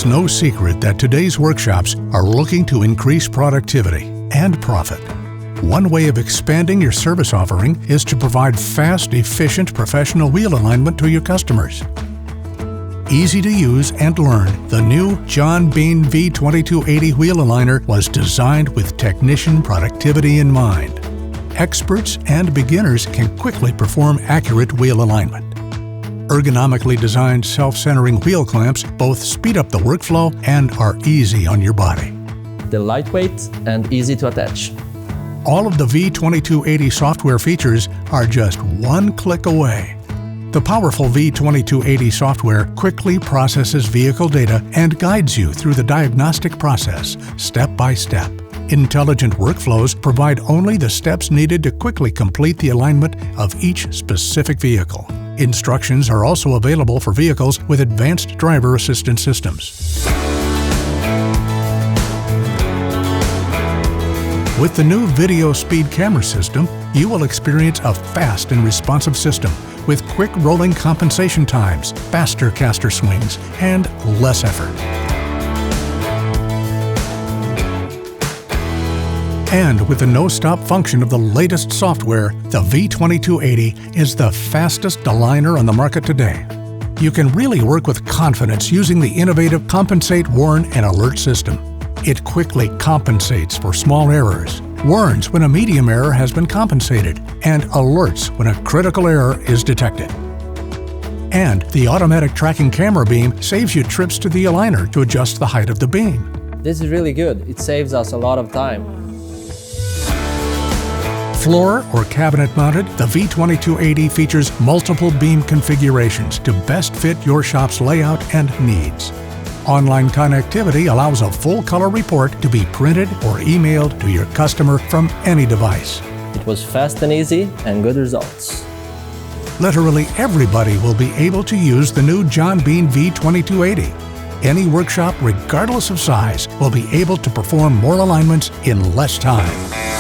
It's no secret that today's workshops are looking to increase productivity and profit. One way of expanding your service offering is to provide fast, efficient professional wheel alignment to your customers. Easy to use and learn, the new John Bean V2280 wheel aligner was designed with technician productivity in mind. Experts and beginners can quickly perform accurate wheel alignment. Ergonomically designed self-centering wheel clamps both speed up the workflow and are easy on your body. They're lightweight and easy to attach. All of the V2280 software features are just one click away. The powerful V2280 software quickly processes vehicle data and guides you through the diagnostic process, step by step. Intelligent workflows provide only the steps needed to quickly complete the alignment of each specific vehicle. Instructions are also available for vehicles with advanced driver assistance systems. With the new video speed camera system, you will experience a fast and responsive system with quick rolling compensation times, faster caster swings, and less effort. And with the no-stop function of the latest software, the V2280 is the fastest aligner on the market today. You can really work with confidence using the innovative Compensate, Warn, and Alert system. It quickly compensates for small errors, warns when a medium error has been compensated, and alerts when a critical error is detected. And the automatic tracking camera beam saves you trips to the aligner to adjust the height of the beam. This is really good. It saves us a lot of time. Floor or cabinet mounted, the V2280 features multiple beam configurations to best fit your shop's layout and needs. Online connectivity allows a full-color report to be printed or emailed to your customer from any device. It was fast and easy and good results. Literally everybody will be able to use the new John Bean V2280. Any workshop, regardless of size, will be able to perform more alignments in less time.